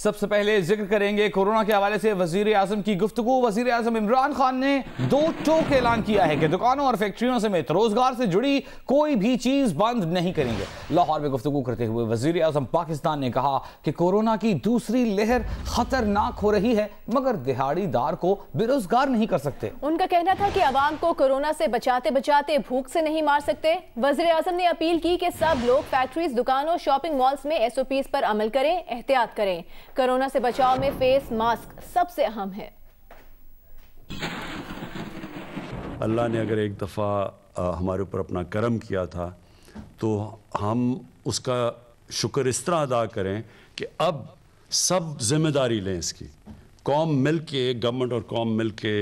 सबसे पहले जिक्र करेंगे कोरोना के हवाले से वजीर आजम की गुफ्तगू। वजीर आजम इमरान खान ने दो टोक ऐलान किया है कि दुकानों और फैक्ट्रियों समेत रोजगार से जुड़ी कोई भी चीज बंद नहीं करेंगे। लाहौर में गुफ्तगू करते हुए वजीर आजम पाकिस्तान ने कहा कि कोरोना की दूसरी लहर खतरनाक हो रही है, मगर दिहाड़ीदार को बेरोजगार नहीं कर सकते। उनका कहना था कि अवाम को कोरोना से बचाते बचाते भूख से नहीं मार सकते। वजीर आजम ने अपील की कि सब लोग फैक्ट्रीज, दुकानों, शॉपिंग मॉल्स में SOPs पर अमल करें, एहतियात करें। कोरोना से बचाव में फेस मास्क सबसे अहम है। अल्लाह ने अगर एक दफ़ा हमारे ऊपर अपना करम किया था तो हम उसका शुक्र इस तरह अदा करें कि अब सब जिम्मेदारी लें इसकी। कौम मिल के, गवर्नमेंट और कौम मिल के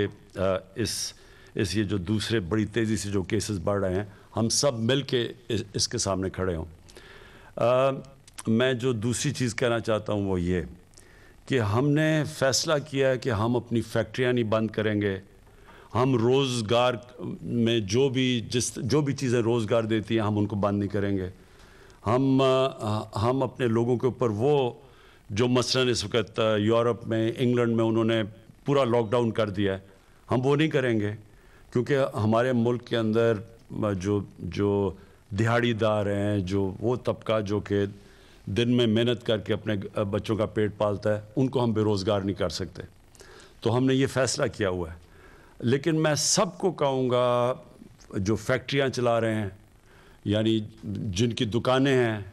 इस ये जो दूसरे बड़ी तेज़ी से जो केसेस बढ़ रहे हैं, हम सब मिल के इसके सामने खड़े हों। मैं जो दूसरी चीज़ कहना चाहता हूँ वो ये कि हमने फ़ैसला किया है कि हम अपनी फैक्ट्रियाँ नहीं बंद करेंगे। हम रोज़गार में जो भी चीज़ें रोज़गार देती हैं हम उनको बंद नहीं करेंगे। हम अपने लोगों के ऊपर वो जो मसलन इस वक्त यूरोप में, इंग्लैंड में उन्होंने पूरा लॉकडाउन कर दिया है, हम वो नहीं करेंगे, क्योंकि हमारे मुल्क के अंदर जो दिहाड़ीदार हैं, जो वो तबका जो कि दिन में मेहनत करके अपने बच्चों का पेट पालता है, उनको हम बेरोज़गार नहीं कर सकते। तो हमने ये फ़ैसला किया हुआ है। लेकिन मैं सबको कहूँगा जो फैक्ट्रियाँ चला रहे हैं, यानी जिनकी दुकानें हैं,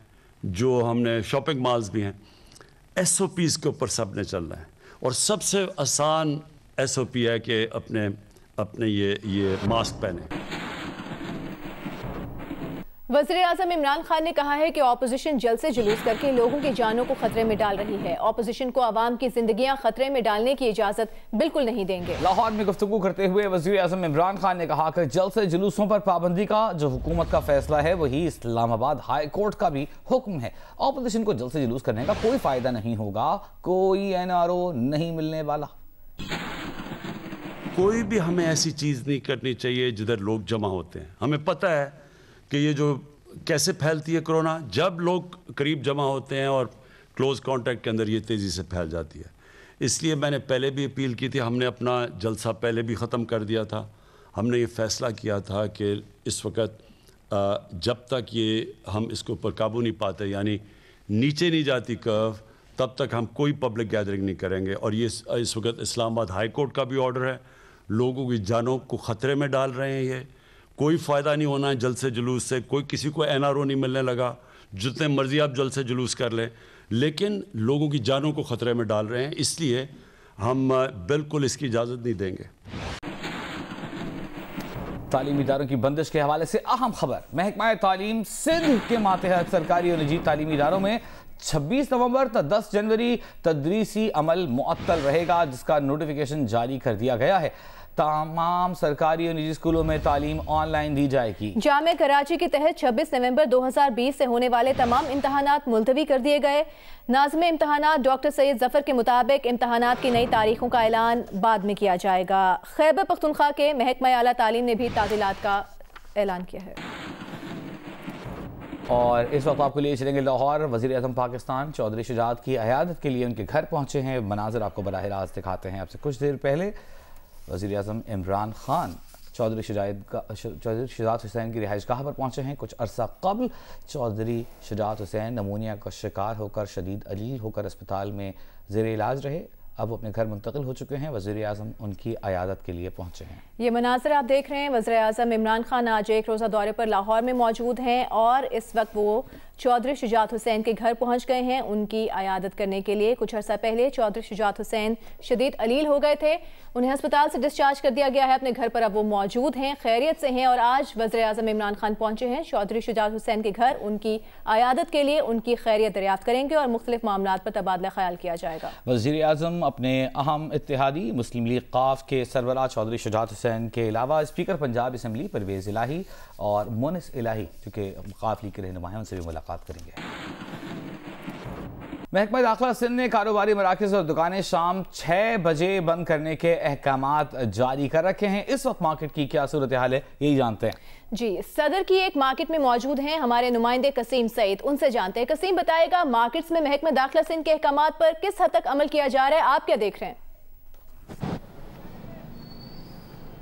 जो हमने शॉपिंग मॉल्स भी हैं, SOPs के ऊपर सब ने चलना है। और सबसे आसान SOP है कि अपने ये मास्क पहने। वज़ीर आज़म इमरान खान ने कहा है कि ऑपोजिशन जल्द से जुलूस करके लोगों की जानों को खतरे में डाल रही है। ऑपोजिशन को आवाम की जिंदगियां खतरे में डालने की इजाजत बिल्कुल नहीं देंगे। लाहौर में गुफ्तगू करते हुए वज़ीर आज़म इमरान खान ने कहा कि जल्द से जुलूसों पर पाबंदी का जो हुकूमत का फैसला है वही इस्लामाबाद हाई कोर्ट का भी हुक्म है। ऑपोजिशन को जल्द से जुलूस करने का कोई फायदा नहीं होगा, कोई NRO नहीं मिलने वाला। कोई भी हमें ऐसी चीज़ नहीं करनी चाहिए जिधर लोग जमा होते हैं। हमें पता है कि ये जो कैसे फैलती है कोरोना, जब लोग करीब जमा होते हैं और क्लोज कांटेक्ट के अंदर ये तेज़ी से फैल जाती है। इसलिए मैंने पहले भी अपील की थी, हमने अपना जलसा पहले भी ख़त्म कर दिया था। हमने ये फ़ैसला किया था कि इस वक्त जब तक ये हम इसके ऊपर काबू नहीं पाते, यानी नीचे नहीं जाती कर्व, तब तक हम कोई पब्लिक गैदरिंग नहीं करेंगे। और ये इस वक्त इस्लामाबाद हाई कोर्ट का भी ऑर्डर है, लोगों की जानों को ख़तरे में डाल रहे हैं। ये कोई फ़ायदा नहीं होना है जल्द से जुलूस से, कोई किसी को NRO नहीं मिलने लगा। जितने मर्जी आप जल्द से जुलूस कर लें, लेकिन लोगों की जानों को ख़तरे में डाल रहे हैं, इसलिए हम बिल्कुल इसकी इजाज़त नहीं देंगे। तालीमी इदारों की बंदिश के हवाले से अहम खबर। महकमा तालीम सिंध के मातहत सरकारी और निजी तालीमी इदारों में 26 नवंबर तक 10 जनवरी तदरीसी अमल मुअत्तल रहेगा, जिसका नोटिफिकेशन जारी कर दिया गया है। तमाम सरकारी और निजी स्कूलों में तालीम ऑनलाइन दी जाएगी। जामे कराची के तहत 26 नवंबर 2020 से होने वाले तमाम इम्तहानात मुलतवी कर दिए गए। नाज़िम इम्तहानात डॉक्टर सैयद जफर के मुताबिक इम्तहानात की नई तारीखों का ऐलान बाद में किया जाएगा। खैबर पख्तूनख्वा के महकमा आला तालीम ने भी तातीलात का ऐलान किया है। और इस वक्त आपको लिए चलेंगे लाहौर। वज़ीर आज़म पाकिस्तान चौधरी शुजात की अयादत के लिए उनके घर पहुंचे हैं। मनाज़िर आपको बराह रास्त दिखाते हैं। आपसे कुछ देर पहले वज़ीर आज़म इमरान खान चौधरी शुजात हुसैन की रिहाइश गाह पर पहुँचे हैं। कुछ अरसा कबल चौधरी शुजात हुसैन नमूनिया का शिकार होकर शदीद अलील होकर अस्पताल में ज़ेर इलाज रहे। अब अपने घर मुंतकिल हो चुके हैं। वज़ीर आज़म उनकी अयादत के लिए पहुँचे हैं। ये मनाज़िर आप देख रहे हैं। वज़ीर आज़म इमरान खान आज एक रोज़ा दौरे पर लाहौर में मौजूद हैं और इस वक्त वो चौधरी शुजात हुसैन के घर पहुंच गए हैं उनकी अयादत करने के लिए। कुछ अर्सा पहले चौधरी शुजात हुसैन शदीद अलील हो गए थे, उन्हें अस्पताल से डिस्चार्ज कर दिया गया है अपने घर पर। अब वो मौजूद हैं, खैरियत से हैं और आज वज़ीर आज़म इमरान खान पहुंचे हैं चौधरी शुजात हुसैन के घर। उनकी अयादत के लिए उनकी खैरियत दरियाफ्त करेंगे और मुख्तलिफ मामलात पर तबादला ख्याल किया जाएगा। वज़ीर आज़म अपने अहम इत्तेहादी मुस्लिम लीग क़ाफ के सरबराह चौधरी शुजात हुसैन के अलावा स्पीकर पंजाब असम्बली परवेज़ इलाही और मुनिस इलाही जो कि क़ाफ लीग के रहनुमा हैं, उनसे भी मुलाकात करेंगे। महकमा दाखिला सिंध ने कारोबारी मराकज़ और दुकानें शाम 6 बजे बंद करने के अहकामात जारी कर रखे हैं। इस वक्त मार्केट की क्या सूरत हाल है, यही जानते हैं। जी, सदर की एक मार्केट में मौजूद हैं हमारे नुमाइंदे कसीम सईद, उनसे जानते हैं। कसीम, बताएगा मार्केट्स में महकमा दाखिला सिंध के अहकामात पर किस हद तक अमल किया जा रहा है, आप क्या देख रहे हैं?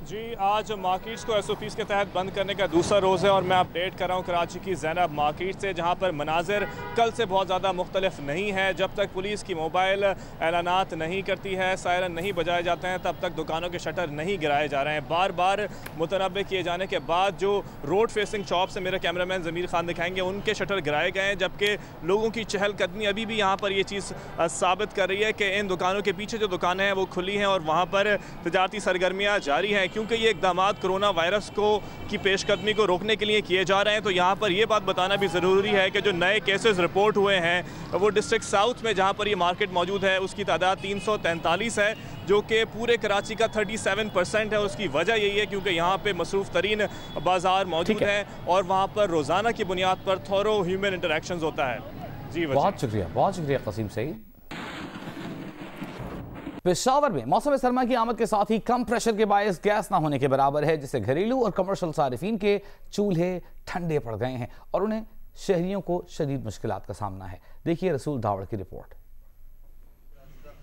जी, आज मार्केट्स को SOPs के तहत बंद करने का दूसरा रोज़ है और मैं अपडेट कर रहा हूँ कराची की ज़ैनब मार्केट से, जहाँ पर मनाजिर कल से बहुत ज़्यादा मुख्तलिफ नहीं है। जब तक पुलिस की मोबाइल ऐलानात नहीं करती है, सायरन नहीं बजाए जाते हैं, तब तक दुकानों के शटर नहीं गिराए जा रहे हैं। बार बार मुतनब्बे किए जाने के बाद जो रोड फेसिंग शॉप्स से मेरे कैमरामैन ज़मीर खान दिखाएंगे, उनके शटर गिराए गए हैं, जबकि लोगों की चहलकदमी अभी भी यहाँ पर ये चीज़ साबित कर रही है कि इन दुकानों के पीछे जो दुकानें हैं वो खुली हैं और वहाँ पर तजारती सरगर्मियाँ जारी हैं। क्योंकि ये इकदाम कोरोना वायरस की पेशकदमी को रोकने के लिए किए जा रहे हैं, तो यहाँ पर ये बात बताना भी ज़रूरी है कि जो नए केसेस रिपोर्ट हुए हैं वो डिस्ट्रिक्ट साउथ में, जहाँ पर ये मार्केट मौजूद है, उसकी तादाद 343 है, जो कि पूरे कराची का 37% है। उसकी वजह यही है क्योंकि यहाँ पे मसरूफ़ तरीन बाज़ार मौजूद है और वहाँ पर रोज़ाना की बुनियाद पर थोरो ह्यूमन इंटरेक्शन होता है। जी, बहुत शुक्रिया कसीम सईद। पेशावर में मौसम सरमा की आमद के साथ ही कम प्रेशर के बायस गैस ना होने के बराबर है, जिससे घरेलू और कमर्शियल सारिफीन के चूल्हे ठंडे पड़ गए हैं और उन्हें शहरियों को शदीद मुश्किलात का सामना है। देखिए रसूल दावड़ की रिपोर्ट।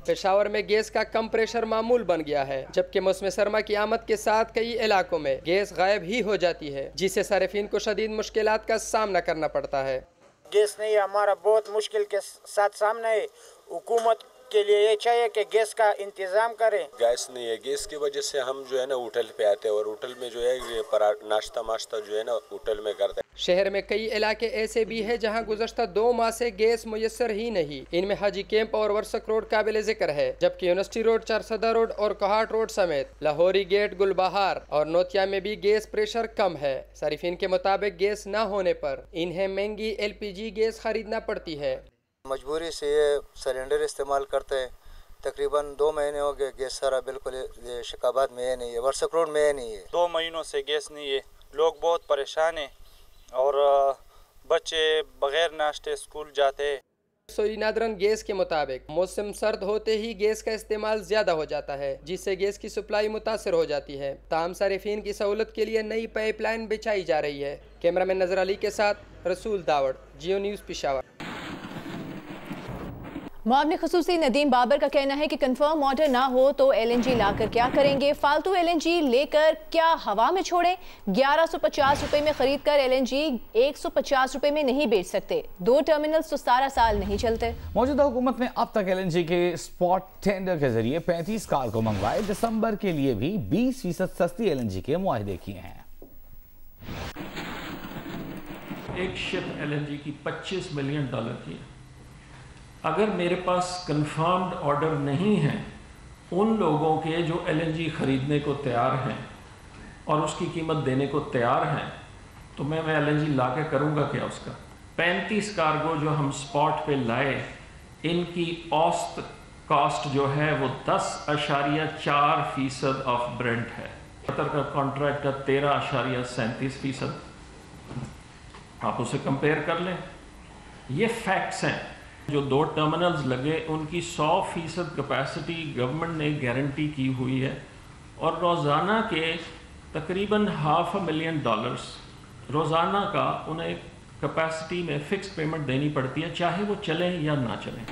पेशावर में गैस का कम प्रेशर मामूल बन गया है, जबकि मौसम सरमा की आमद के साथ कई इलाकों में गैस गायब ही हो जाती है, जिससे सारिफीन को शदीद मुश्किलात का सामना करना पड़ता है। गैस नहीं, हमारा बहुत मुश्किल के साथ सामना है। हुकूमत के लिए ये चाहिए कि गैस का इंतजाम करें। गैस नहीं है, गैस की वजह से हम जो है ना होटल पे आते हैं और होटल में जो है नाश्ता माश्ता जो है ना होटल में करते हैं। शहर में कई इलाके ऐसे भी है जहां गुज़श्ता 2 माह से गैस मुयस्सर ही नहीं। इनमें हाजी कैंप और वर्सक रोड काबिल जिक्र है, जबकि यूनिवर्सिटी रोड, चारसदा रोड और कोहाट रोड समेत लाहौरी गेट, गुलबहार और नोतिया में भी गैस प्रेशर कम है। सारिफीन के मुताबिक गैस न होने पर इन्हें महंगी LPG गैस खरीदना पड़ती है। मजबूरी से ये सिलेंडर इस्तेमाल करते हैं। तकरीबन 2 महीने हो गए, गैस सारा बिल्कुल शिकाबाद में है नहीं है, वर्सक रोड में है नहीं है। 2 महीनों से गैस नहीं है, लोग बहुत परेशान हैं और बच्चे बगैर नाश्ते स्कूल जाते हैं। सोई नादरन गैस के मुताबिक मौसम सर्द होते ही गैस का इस्तेमाल ज्यादा हो जाता है, जिससे गैस की सप्लाई मुतासर हो जाती है। ताम सारिफीन की सहूलत के लिए नई पाइपलाइन बिछाई जा रही है। कैमरामैन नजर अली के साथ रसूल दावड़, जियो न्यूज़ पेशावर। मुआवने खुसूसी नदीम बाबर का कहना है कि कंफर्म ऑर्डर ना हो तो LNG लाकर क्या करेंगे, फालतू LNG लेकर क्या हवा में छोड़ें। 1150 रुपए में खरीद कर LNG 150 रुपए में नहीं बेच सकते। 2 टर्मिनल्स तो सारा साल नहीं चलते। मौजूदा हुकूमत ने अब तक LNG के स्पॉट टेंडर के जरिए 35 कार्गो मंगवाए। दिसंबर के लिए भी 20% सस्ती LNG के मुआहदे किए हैं। एक शिप LNG की $25 मिलियन की। अगर मेरे पास कंफर्म्ड ऑर्डर नहीं है उन लोगों के जो LNG ख़रीदने को तैयार हैं और उसकी कीमत देने को तैयार हैं, तो मैं LNG ला के करूँगा क्या उसका। 35 कार्गो जो हम स्पॉट पे लाए, इनकी औसत कॉस्ट जो है वो 10.4% ऑफ ब्रेंट है। कतर का कॉन्ट्रैक्ट का 13.37%। आप उसे कंपेयर कर लें, ये फैक्ट्स हैं। जो 2 टर्मिनल्स लगे उनकी 100% कैपेसिटी गवर्नमेंट ने गारंटी की हुई है और रोज़ाना के तकरीबन $500,000 रोज़ाना का उन्हें कैपेसिटी में फिक्स पेमेंट देनी पड़ती है, चाहे वो चलें या ना चलें।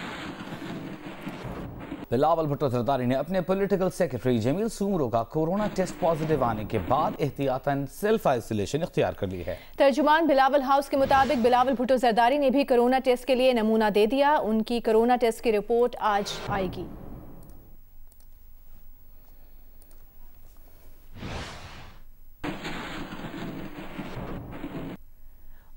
बिलावल भुट्टो जरदारी ने अपने पॉलिटिकल सेक्रेटरी जमील सूमरो का कोरोना टेस्ट पॉजिटिव आने के बाद एहतियातन सेल्फ आइसोलेशन इख्तियार कर ली है। तर्जुमान बिलावल हाउस के मुताबिक बिलावल भुट्टो जरदारी ने भी कोरोना टेस्ट के लिए नमूना दे दिया। उनकी कोरोना टेस्ट की रिपोर्ट आज आएगी।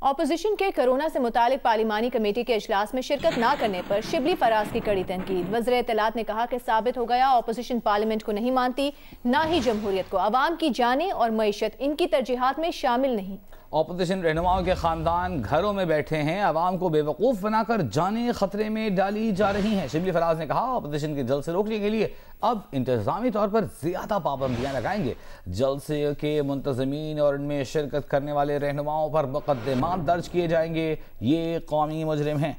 ऑपोजिशन के कोरोना से मुतालिक पार्लिमानी कमेटी के इजलास में शिरकत न करने पर शिबली फराज की कड़ी तनकीद। वज़ीर इत्तलात ने कहा कि साबित हो गया ऑपोजिशन पार्लियामेंट को नहीं मानती, ना ही जमहूरियत को। अवाम की जानें और मईशत इनकी तरजीहात में शामिल नहीं। ऑपोजिशन रहनुमाओं के खानदान घरों में बैठे हैं, अवाम को बेवकूफ़ बनाकर जानें खतरे में डाली जा रही हैं। शिबली फराज ने कहा ऑपोजिशन के जलसे रोकने के लिए अब इंतजामी तौर पर ज़्यादा पाबंदियाँ लगाएंगे। जलसे के मुंतज़मीन और इनमें शिरकत करने वाले रहनुमाओं पर मुकदमात दर्ज किए जाएंगे। ये कौमी मुजरिम हैं।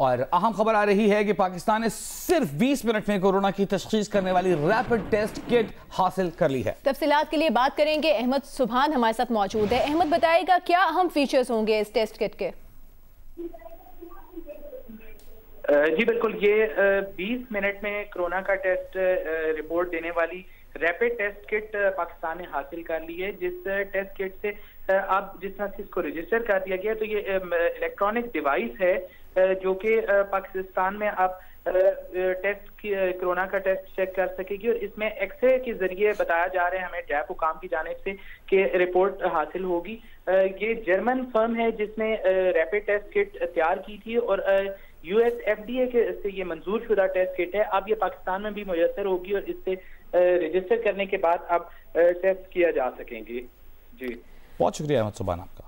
और अहम खबर आ रही है कि पाकिस्तान ने सिर्फ 20 मिनट में कोरोना की तशखीस करने वाली रैपिड टेस्ट किट हासिल कर ली है। तफसीलात के लिए बात करेंगे, अहमद सुभान हमारे साथ मौजूद है। अहमद, बताइएगा क्या अहम फीचर्स होंगे इस टेस्ट किट के? जी बिल्कुल, ये 20 मिनट में कोरोना का टेस्ट रिपोर्ट देने वाली रैपिड टेस्ट किट पाकिस्तान ने हासिल कर ली है। जिस टेस्ट किट से अब जिस तरह से इसको रजिस्टर कर दिया गया, तो ये इलेक्ट्रॉनिक डिवाइस है जो कि पाकिस्तान में अब टेस्ट कोरोना का टेस्ट चेक कर सकेगी। और इसमें एक्सरे के जरिए बताया जा रहा है हमें जैप हुकाम की जानिब से कि रिपोर्ट हासिल होगी। ये जर्मन फर्म है जिसने रैपिड टेस्ट किट तैयार की थी और USFDA के से ये मंजूर शुदा टेस्ट किट है। अब ये पाकिस्तान में भी मुयसर होगी और इससे रजिस्टर करने के बाद अब टेस्ट किया जा सकेंगे। जी बहुत शुक्रिया अहमद सुभान आपका।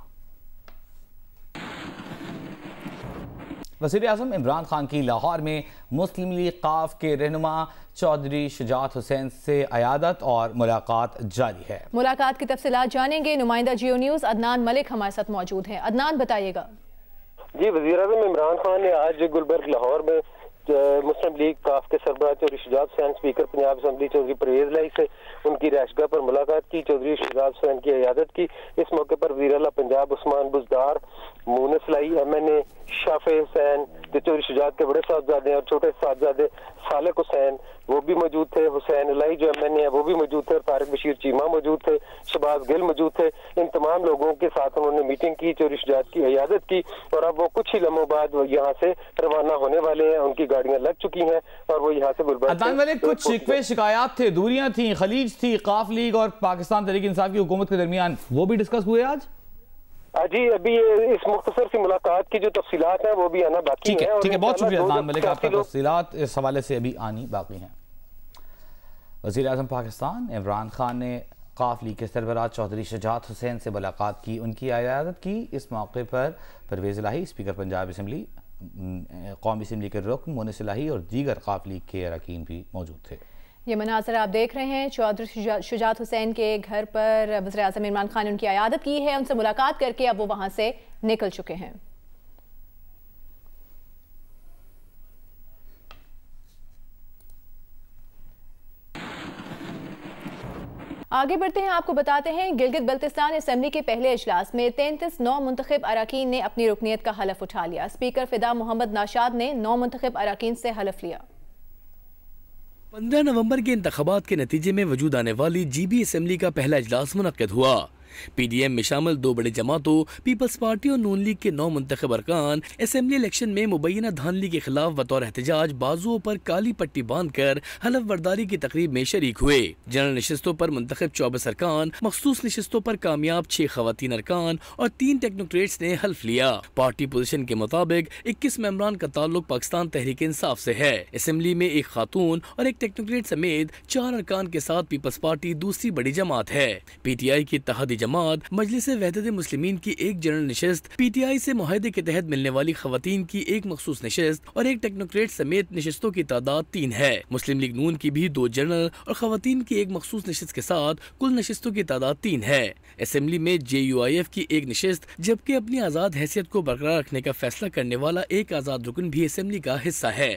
वज़ीर आज़म इमरान खान की लाहौर में मुस्लिम लीग काफ के रहनुमा चौधरी शुजात हुसैन से अयादत और मुलाकात जारी है। मुलाकात की तफसीलात जानेंगे, नुमाइंदा जियो न्यूज़ अदनान मलिक हमारे साथ मौजूद हैं। अदनान, बताइएगा। जी, वज़ीर आज़म इमरान खान ने आज गुलबर्ग लाहौर में मुस्लिम लीग काफ के सरबराह चौधरी शुजात हुसैन, स्पीकर पंजाब असम्बली चौधरी परवेज लाई से उनकी रहायशगाह पर मुलाकात की। चौधरी शुजात हुसैन की अयादत की। इस मौके पर वज़ीर आला पंजाब उस्मान बुज़दार, मूनस लाई, MNA शाफे हुसैन, जो चौधरी शुजात के बड़े साहबजादे और छोटे साहबजादे सालिक हुसैन वो भी मौजूद थे। हुसैन लाई जो MNA है वो भी मौजूद थे। तारिक बशीर चीमा मौजूद थे। शहबाज गिल मौजूद थे। इन तमाम लोगों के साथ उन्होंने मीटिंग की, चौधरी शुजात की अयादत की और अब वो कुछ ही लम्हों बाद वो यहाँ से रवाना होने वाले हैं। उनकी गाड़ियां लग चुकी हैं और वो यहाँ से गुलबर्ग। कुछ शिकवे शिकायत थे, दूरियां थी, खलीज थी, काफ लीग और पाकिस्तान तहरीक इंसाफ की हुकूमत के दरमियान, वो भी डिस्कस हुए आज? जी, अभी इस मुख्तसर सी मुलाकात की जो तफसीलात हैं वो भी आना बाकी है। ठीक है, बहुत शुक्रिया अदनान मलिक, आपका तफसीलात इस हवाले से अभी आनी बाकी हैं। वज़ीर आज़म पाकिस्तान इमरान खान ने काफ लीग के सरबराह चौधरी शुजात हुसैन से मुलाकात की, उनकी अयादत की। इस मौके पर परवेज़ इलाही, स्पीकर पंजाब असम्बली, कौमी असम्बली के रुकन मूनस इलाही और दीगर काफ लीग के अरकान भी मौजूद थे। ये मनाज़र आप देख रहे हैं, चौधरी शुजात हुसैन के घर पर वज़ीर आज़म इमरान खान ने उनकी अयादत की है, उनसे मुलाकात करके अब वो वहां से निकल चुके हैं। आगे बढ़ते हैं, आपको बताते हैं गिलगित बल्तिस्तान असम्बली के पहले इजलास में 33 नौ मुंतखब अरकान ने अपनी रुकनीत का हलफ उठा लिया। स्पीकर फिदा मोहम्मद नाशाद ने 9 मुंतखब अरकान से हलफ लिया। 15 नवंबर के इंतखाबात के नतीजे में वजूद आने वाली GB असम्बली का पहला इजलास मुनक्किद हुआ। PDM में शामिल 2 बड़ी जमातों पीपल्स पार्टी और नून लीग के 9 मुंतखब अरकान असम्बली इलेक्शन में मुबैना धांधली के खिलाफ बतौर एहतजाज बाजुओं पर काली पट्टी बांधकर हलफ बर्दारी की तकरीब में शरीक हुए। जनरल नशिस्तों पर मुंतखब 24 अरकान, मखसूस नशिस्तों पर कामयाब 6 खवातीन अरकान और 3 टेक्नोक्रेट्स ने हल्फ लिया। पार्टी पोजीशन के मुताबिक 21 मेंबरान का ताल्लुक पाकिस्तान तहरीक इंसाफ से है। असम्बली में 1 खातून और 1 टेक्नोक्रेट समेत 4 अरकान के साथ पीपल्स पार्टी दूसरी बड़ी जमात है। PTI की इत्तेहादी जमात मजलिस वहदत मुस्लिमीन की 1 जनरल नशिस्त, PTI से मुआहदे के तहत मिलने वाली खवातीन की 1 मखसूस नशिस्त और 1 टेक्नोक्रेट समेत नशिस्तों की तादाद 3 है। मुस्लिम लीग नून की भी 2 जनरल और खवातीन की 1 मखसूस नशिस्त के साथ कुल नशिस्तों की तादाद 3 है। असम्बली में JUIF की 1 नशिस्त जबकि अपनी आज़ाद हैसियत को बरकरार रखने का फैसला करने वाला 1 आज़ाद रुकन भी असम्बली का हिस्सा है।